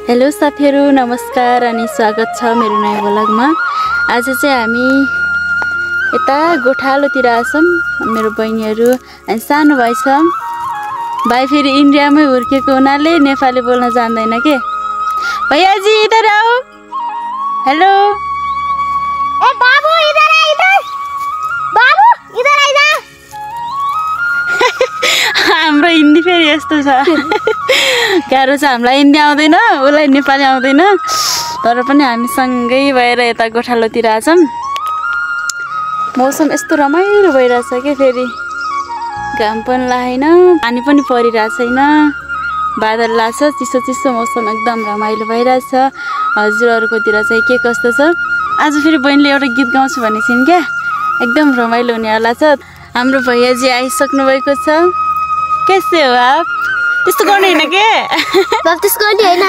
Hello साथीहरु, नमस्कार अनि स्वागत छ मेरो नयाँ ब्लगमा। आज चाहिँ हामी यता गोठालोतिर आछौं। मेरो बहिनीहरु अनि सानो भाइ छ। भाइ फेरि इन्डियामै हुर्केको हुनाले नेपाली बोल्न जान्दैन के। भैयाजी इधर आओ। हेलो। ए बाबु इधर आ इधर। बाबु इधर आ जा। हाम्रो हिन्दी फेरि यस्तो छ। गाह्रो छ, हामीलाई हिन्दी आउँदैन, उलाई नेपाली आउँदैन। तर पनि हामी सँगै भएर यता गोठालोतिर आछौं। मौसम यस्तो रमाइलो भइरहेछ के, फेरि घाम पनि लागेन, पानी पनि परिरहेको छैन, बादल लाग्छ, चिसो चिसो मौसम एकदम रमाइलो भइरहेछ। हजुरहरुकोतिर चाहिँ के कस्तो छ? आज फेरि बहिनीले एउटा गीत गाउँछु भनेको छिन् क्या, एकदम रमाइलो हुनेवाला छ। हाम्रो भैयाजी आइसक्नु भएको छ। कैसे हो आप? त्यस्तो गर्ने हैन के? बाबु त्यस्तो गर्ने हैन।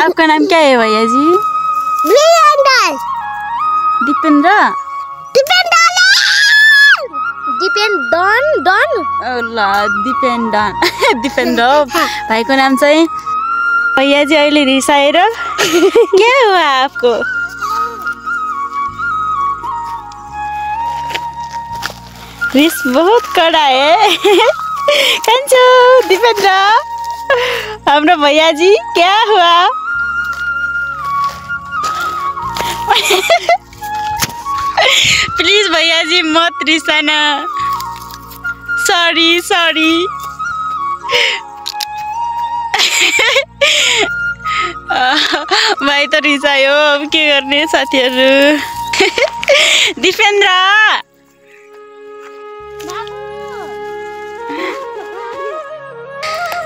आपका नाम क्या है भैयाजी? दिपेन्द्र। दिपेन्द्र? दिपेन्द्र ल दिपेन्द्र। दिपेन्द्र भाइको नाम चाहिँ। भैयाजी अहिले रिसाएर क्या हुआ आपको? रिस बहुत कड़ा है। कंचो दीपेंद्र, हमरा भैयाजी क्या हुआ? प्लीज भैयाजी मत रिसाना। Sorry sorry. भाइ त रिसायो, अब के गर्ने साथीहरु। दीपेंद्र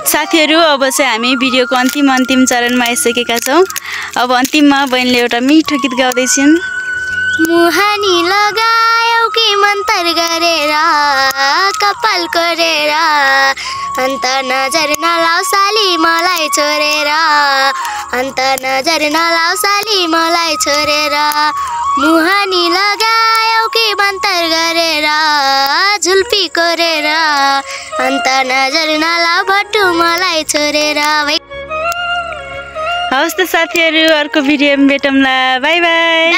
साथीहरु, अब चाहिँ हामी भिडियोको अन्तिम चरणमा आइसकेका छौं। अब अन्तिममा बहिनीले एउटा मिठो गीत गाउँदै छिन्। मुहानी लगायौ कि मन्तर गरेर, कपाल कोरेर, अन्त नजर नलाउ साली मलाई छोडेर, अन्त नजर नलाउ साली मलाई छोडेर। मुहानी लगायौ कि मन्तर गरेर, झुल्पी कोरेर, अन्त नजर नलाउ भट्टु मलाई छोडेर। हवस् त साथीहरु, अर्को भिडियोमा भेटौँला। Bye bye.